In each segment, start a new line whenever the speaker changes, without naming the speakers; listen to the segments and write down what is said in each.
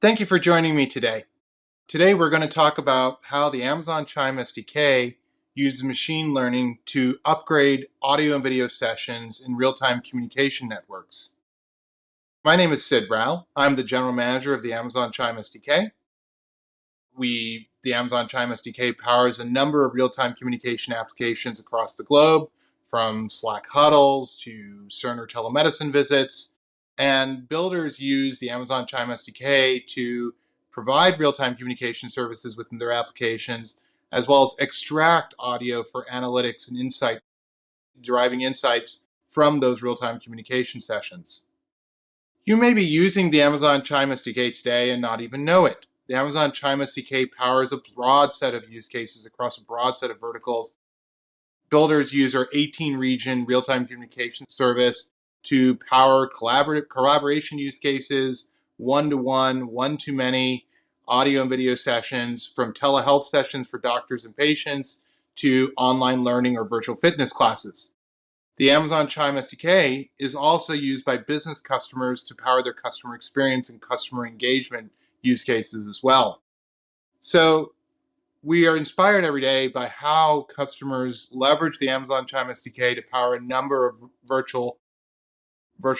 Thank you for joining me today. Today we're going to talk about how the Amazon Chime SDK uses machine learning to upgrade audio and video sessions in real-time communication networks. My name is Sid Rao. I'm the general manager of the Amazon Chime SDK. The Amazon Chime SDK powers a number of real-time communication applications across the globe, from Slack huddles to Cerner telemedicine visits. And builders use the Amazon Chime SDK to provide real-time communication services within their applications, as well as extract audio for analytics and insight, deriving insights from those real-time communication sessions. You may be using the Amazon Chime SDK today and not even know it. The Amazon Chime SDK powers a broad set of use cases across a broad set of verticals. Builders use our 18-region real-time communication service to power collaboration use cases, one-to-one, one-to-many audio and video sessions, from telehealth sessions for doctors and patients to online learning or virtual fitness classes. The Amazon Chime SDK is also used by business customers to power their customer experience and customer engagement use cases as well. So we are inspired every day by how customers leverage the Amazon Chime SDK to power a number of virtual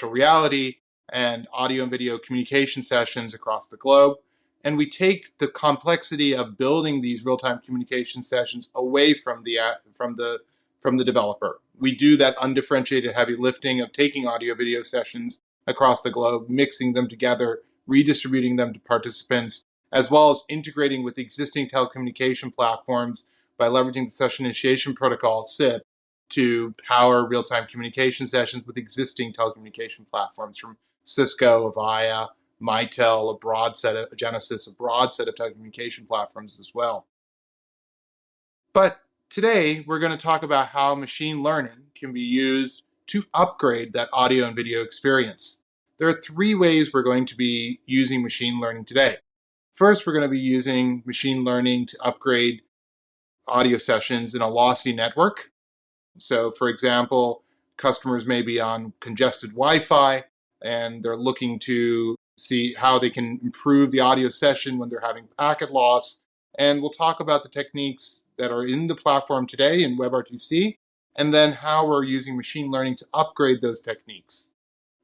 reality and audio and video communication sessions across the globe. And we take the complexity of building these real-time communication sessions away from the developer. We do that undifferentiated heavy lifting of taking audio video sessions across the globe, mixing them together, redistributing them to participants, as well as integrating with existing telecommunication platforms by leveraging the session initiation protocol, SIP, to power real-time communication sessions with existing telecommunication platforms from Cisco, Avaya, Mitel, Genesys, a broad set of telecommunication platforms as well. But today, we're going to talk about how machine learning can be used to upgrade that audio and video experience. There are three ways we're going to be using machine learning today. First, we're going to be using machine learning to upgrade audio sessions in a lossy network. So, for example, customers may be on congested Wi-Fi and they're looking to see how they can improve the audio session when they're having packet loss. And we'll talk about the techniques that are in the platform today in WebRTC, and then how we're using machine learning to upgrade those techniques.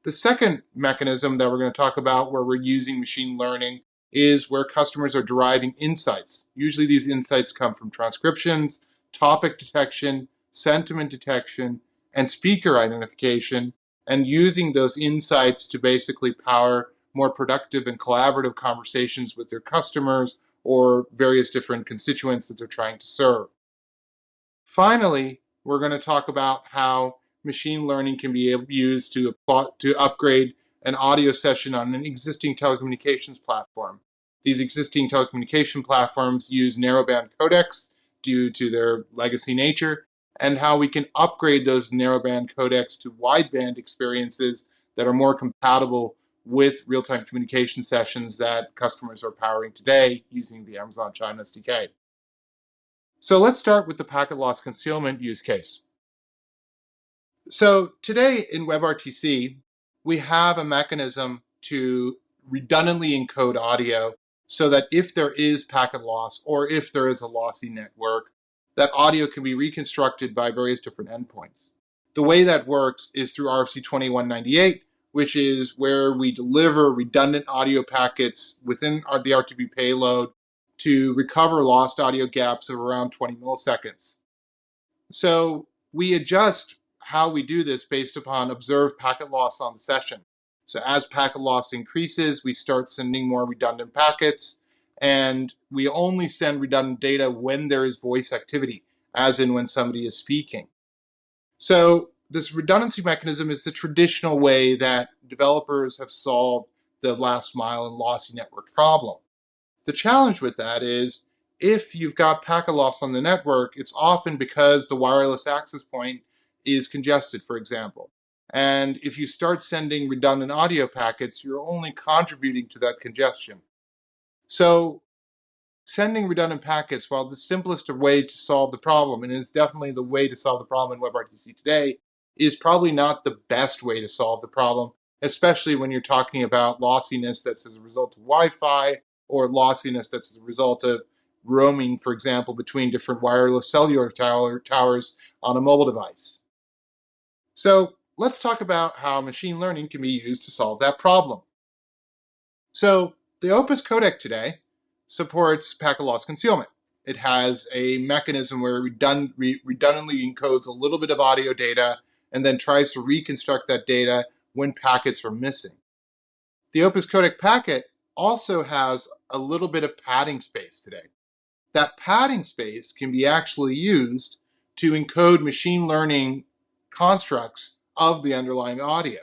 The second mechanism that we're going to talk about where we're using machine learning is where customers are deriving insights. Usually these insights come from transcriptions, topic detection, sentiment detection, and speaker identification, and using those insights to basically power more productive and collaborative conversations with their customers or various different constituents that they're trying to serve. Finally, we're going to talk about how machine learning can be used to upgrade an audio session on an existing telecommunications platform. These existing telecommunication platforms use narrowband codecs due to their legacy nature, and how we can upgrade those narrowband codecs to wideband experiences that are more compatible with real-time communication sessions that customers are powering today using the Amazon Chime SDK. So let's start with the packet loss concealment use case. So today in WebRTC, we have a mechanism to redundantly encode audio so that if there is packet loss or if there is a lossy network, that audio can be reconstructed by various different endpoints. The way that works is through RFC 2198, which is where we deliver redundant audio packets within the RTB payload to recover lost audio gaps of around 20 milliseconds. So we adjust how we do this based upon observed packet loss on the session. So as packet loss increases, we start sending more redundant packets, and we only send redundant data when there is voice activity, as in when somebody is speaking. So this redundancy mechanism is the traditional way that developers have solved the last mile and lossy network problem. The challenge with that is if you've got packet loss on the network, it's often because the wireless access point is congested, for example. And if you start sending redundant audio packets, you're only contributing to that congestion. So sending redundant packets, while the simplest way to solve the problem, and it's definitely the way to solve the problem in WebRTC today, is probably not the best way to solve the problem, especially when you're talking about lossiness that's as a result of Wi-Fi or lossiness that's as a result of roaming, for example, between different wireless cellular towers on a mobile device. So let's talk about how machine learning can be used to solve that problem. So the Opus codec today supports packet loss concealment. It has a mechanism where it redundantly encodes a little bit of audio data and then tries to reconstruct that data when packets are missing. The Opus codec packet also has a little bit of padding space today. That padding space can be actually used to encode machine learning constructs of the underlying audio.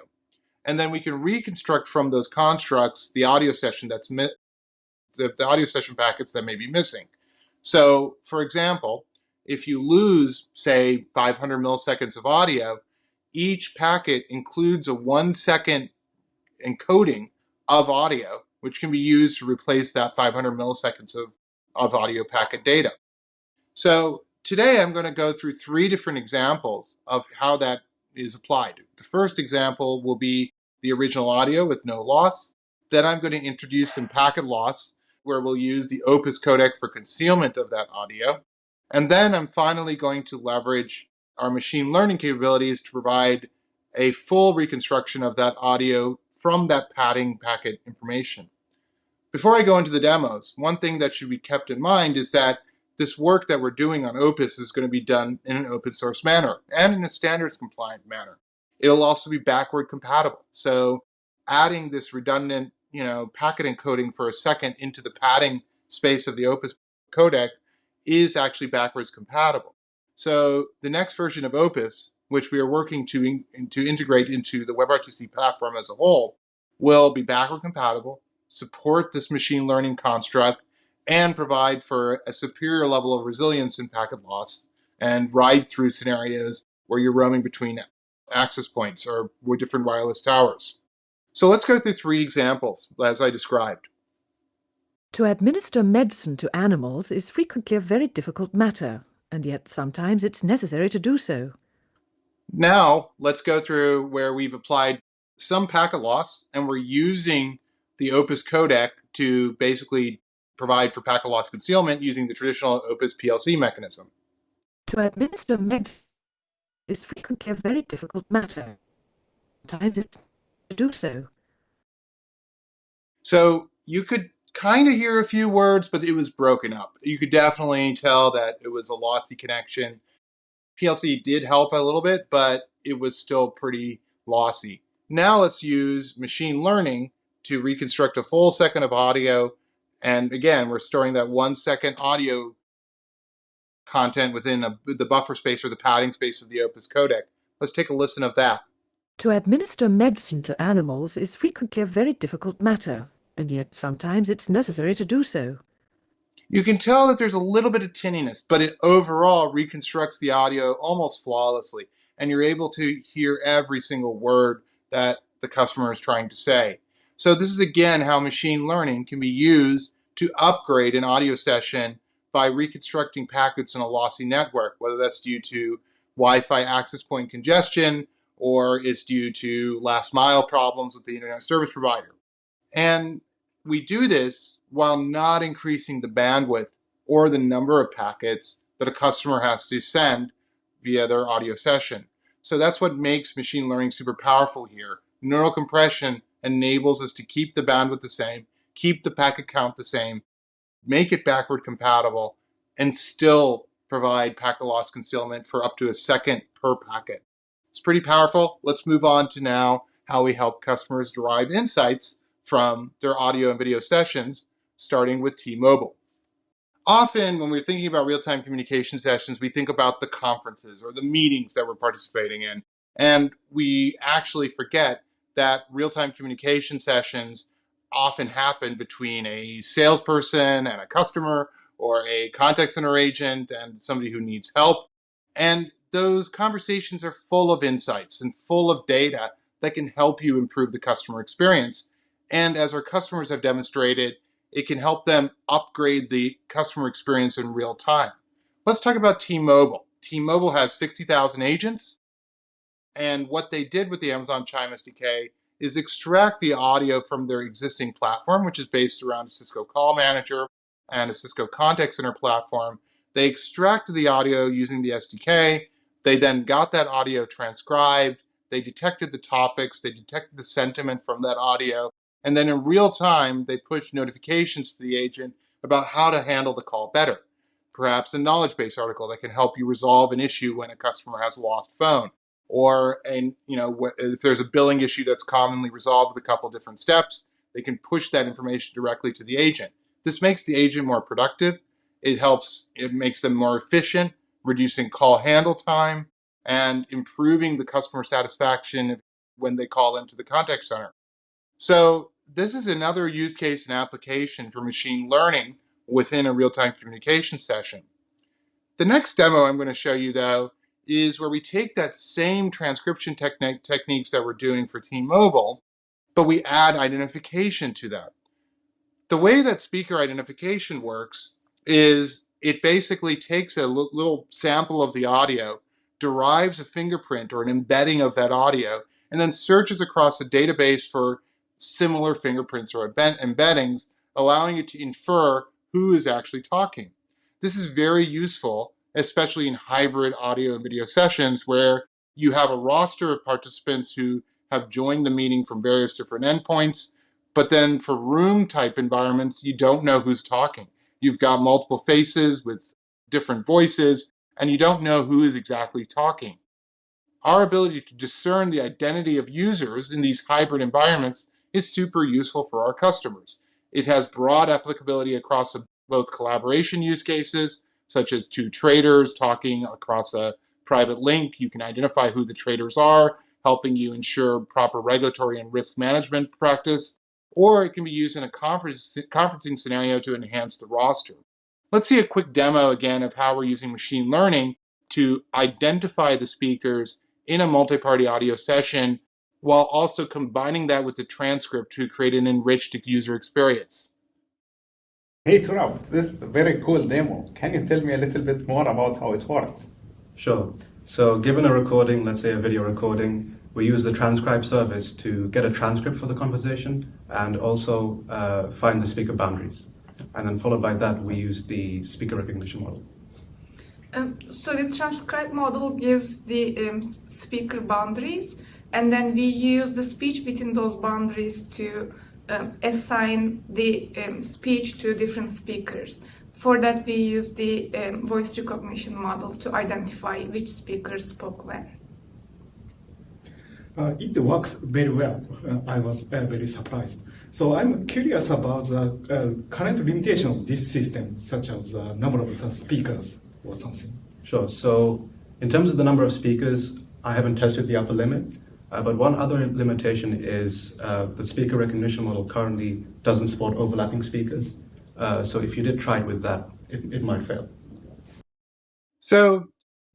And then we can reconstruct from those constructs the audio session the audio session packets that may be missing. So, for example, if you lose, say, 500 milliseconds of audio, each packet includes a 1-second encoding of audio, which can be used to replace that 500 milliseconds of audio packet data. So today I'm going to go through 3 different examples of how that is applied. The first example will be the original audio with no loss. Then I'm going to introduce some packet loss, where we'll use the Opus codec for concealment of that audio. And then I'm finally going to leverage our machine learning capabilities to provide a full reconstruction of that audio from that padding packet information. Before I go into the demos, one thing that should be kept in mind is that this work that we're doing on Opus is going to be done in an open source manner and in a standards compliant manner. It'll also be backward compatible. So adding this redundant, packet encoding for a second into the padding space of the Opus codec is actually backwards compatible. So the next version of Opus, which we are working to integrate into the WebRTC platform as a whole, will be backward compatible, support this machine learning construct, and provide for a superior level of resilience in packet loss and ride through scenarios where you're roaming between access points or with different wireless towers. So let's go through 3 examples as I described.
To administer medicine to animals is frequently a very difficult matter, and yet sometimes it's necessary to do so.
Now let's go through where we've applied some packet loss and we're using the Opus codec to basically provide for packet loss concealment using the traditional Opus PLC mechanism.
To administer medicine is frequently a very difficult matter. Sometimes it's to do so.
So you could kind of hear a few words, but it was broken up. You could definitely tell that it was a lossy connection. PLC did help a little bit, but it was still pretty lossy. Now let's use machine learning to reconstruct a full second of audio. And again, we're storing that 1-second audio content within the buffer space or the padding space of the Opus codec. Let's take a listen of that.
To administer medicine to animals is frequently a very difficult matter, and yet sometimes it's necessary to do so.
You can tell that there's a little bit of tinniness, but it overall reconstructs the audio almost flawlessly, and you're able to hear every single word that the customer is trying to say. So this is again how machine learning can be used to upgrade an audio session by reconstructing packets in a lossy network, whether that's due to Wi-Fi access point congestion or it's due to last mile problems with the internet service provider. And we do this while not increasing the bandwidth or the number of packets that a customer has to send via their audio session. So that's what makes machine learning super powerful here. Neural compression enables us to keep the bandwidth the same, keep the packet count the same, make it backward compatible, and still provide packet loss concealment for up to a second per packet. It's pretty powerful. Let's move on to now how we help customers derive insights from their audio and video sessions, starting with T-Mobile. Often when we're thinking about real-time communication sessions, we think about the conferences or the meetings that we're participating in. And we actually forget that real-time communication sessions often happen between a salesperson and a customer or a contact center agent and somebody who needs help. And those conversations are full of insights and full of data that can help you improve the customer experience. And as our customers have demonstrated, it can help them upgrade the customer experience in real time. Let's talk about T-Mobile. T-Mobile has 60,000 agents. And what they did with the Amazon Chime SDK is extract the audio from their existing platform, which is based around a Cisco Call Manager and a Cisco Contact Center platform. They extracted the audio using the SDK. They then got that audio transcribed. They detected the topics. They detected the sentiment from that audio. And then in real time, they pushed notifications to the agent about how to handle the call better. Perhaps a knowledge base article that can help you resolve an issue when a customer has a lost phone. Or if there's a billing issue that's commonly resolved with a couple different steps, they can push that information directly to the agent. This makes the agent more productive. It makes them more efficient, reducing call handle time and improving the customer satisfaction when they call into the contact center. So this is another use case and application for machine learning within a real-time communication session. The next demo I'm going to show you, though, is where we take that same transcription techniques that we're doing for T-Mobile, but we add identification to that. The way that speaker identification works is it basically takes a little sample of the audio, derives a fingerprint or an embedding of that audio, and then searches across a database for similar fingerprints or embeddings, allowing it to infer who is actually talking. This is very useful, especially in hybrid audio and video sessions where you have a roster of participants who have joined the meeting from various different endpoints, but then for room type environments, you don't know who's talking. You've got multiple faces with different voices, and you don't know who is exactly talking. Our ability to discern the identity of users in these hybrid environments is super useful for our customers. It has broad applicability across both collaboration use cases, such as two traders talking across a private link. You can identify who the traders are, helping you ensure proper regulatory and risk management practice, or it can be used in a conferencing scenario to enhance the roster. Let's see a quick demo again of how we're using machine learning to identify the speakers in a multi-party audio session while also combining that with the transcript to create an enriched user experience.
Hey Turab, this is a very cool demo. Can you tell me a little bit more about how it works?
Sure. So given a recording, let's say a video recording, we use the transcribe service to get a transcript for the conversation and also find the speaker boundaries. And then followed by that, we use the speaker recognition model.
So the transcribe model gives the speaker boundaries, and then we use the speech between those boundaries to assign the speech to different speakers. For that, we use the voice recognition model to identify which speaker spoke when.
It works very well. I was very surprised. So I'm curious about the current limitation of this system, such as the number of speakers or something.
Sure. So in terms of the number of speakers, I haven't tested the upper limit. But one other limitation is the speaker recognition model currently doesn't support overlapping speakers. So if you did try it with that, it might fail.
So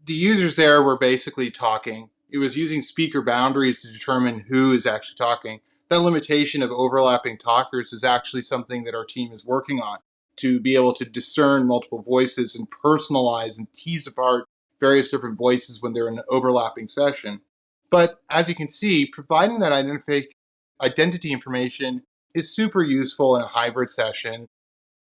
the users there were basically talking. It was using speaker boundaries to determine who is actually talking. That limitation of overlapping talkers is actually something that our team is working on to be able to discern multiple voices and personalize and tease apart various different voices when they're in an overlapping session. But as you can see, providing that identity information is super useful in a hybrid session.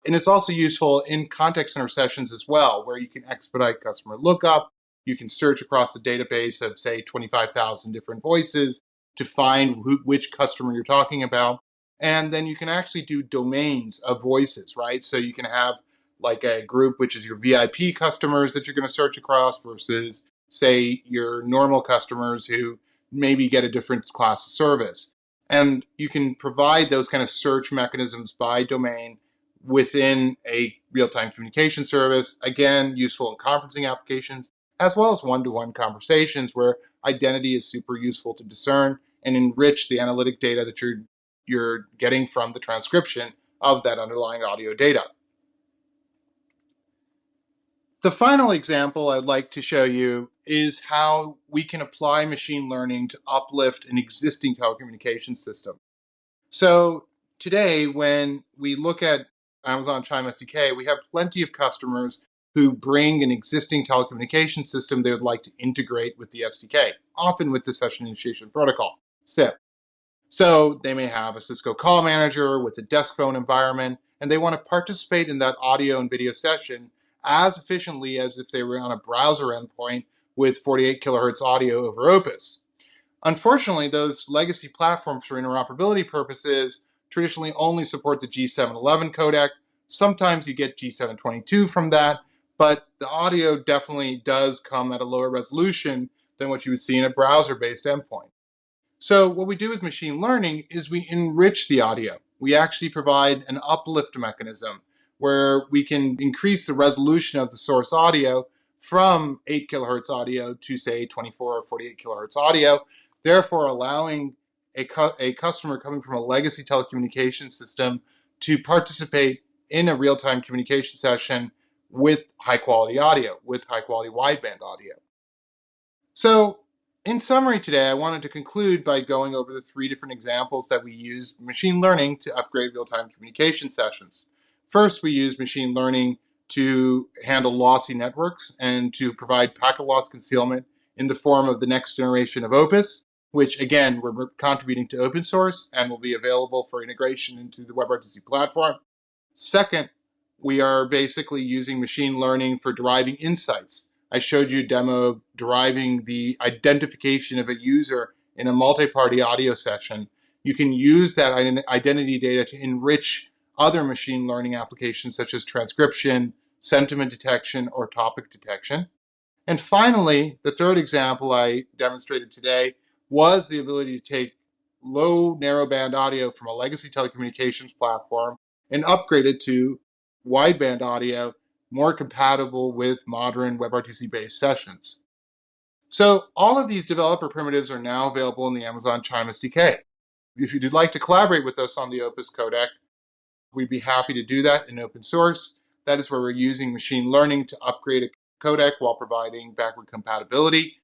And it's also useful in contact center sessions as well, where you can expedite customer lookup. You can search across a database of, say, 25,000 different voices to find which customer you're talking about. And then you can actually do domains of voices, right? So you can have like a group, which is your VIP customers that you're going to search across versus, say, your normal customers who maybe get a different class of service. And you can provide those kind of search mechanisms by domain within a real-time communication service. Again, useful in conferencing applications, as well as one-to-one conversations where identity is super useful to discern and enrich the analytic data that you're getting from the transcription of that underlying audio data. The final example I'd like to show you is how we can apply machine learning to uplift an existing telecommunications system. So today, when we look at Amazon Chime SDK, we have plenty of customers who bring an existing telecommunications system they would like to integrate with the SDK, often with the Session Initiation Protocol, SIP. So they may have a Cisco call manager with a desk phone environment, and they want to participate in that audio and video session as efficiently as if they were on a browser endpoint with 48 kilohertz audio over Opus. Unfortunately, those legacy platforms for interoperability purposes traditionally only support the G711 codec. Sometimes you get G722 from that, but the audio definitely does come at a lower resolution than what you would see in a browser-based endpoint. So what we do with machine learning is we enrich the audio. We actually provide an uplift mechanism where we can increase the resolution of the source audio from 8 kilohertz audio to, say, 24 or 48 kilohertz audio, therefore allowing a customer coming from a legacy telecommunications system to participate in a real-time communication session with high-quality audio, with high-quality wideband audio. So in summary today, I wanted to conclude by going over the 3 different examples that we use machine learning to upgrade real-time communication sessions. First, we use machine learning to handle lossy networks and to provide packet loss concealment in the form of the next generation of Opus, which again, we're contributing to open source and will be available for integration into the WebRTC platform. Second, we are basically using machine learning for deriving insights. I showed you a demo of deriving the identification of a user in a multi-party audio session. You can use that identity data to enrich other machine learning applications such as transcription, sentiment detection, or topic detection. And finally, the third example I demonstrated today was the ability to take low narrowband audio from a legacy telecommunications platform and upgrade it to wideband audio more compatible with modern WebRTC-based sessions. So all of these developer primitives are now available in the Amazon Chime SDK. If you'd like to collaborate with us on the Opus codec, we'd be happy to do that in open source. That is where we're using machine learning to upgrade a codec while providing backward compatibility.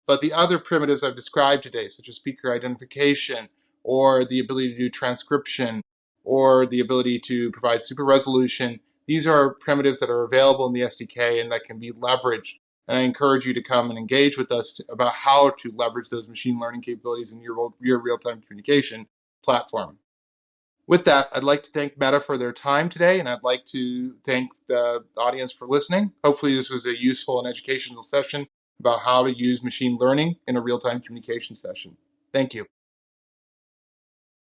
But the other primitives I've described today, such as speaker identification, or the ability to do transcription, or the ability to provide super resolution, these are primitives that are available in the SDK and that can be leveraged. And I encourage you to come and engage with us about how to leverage those machine learning capabilities in your real-time communication platform. With that, I'd like to thank Meta for their time today, and I'd like to thank the audience for listening. Hopefully this was a useful and educational session about how to use machine learning in a real-time communication session. Thank you.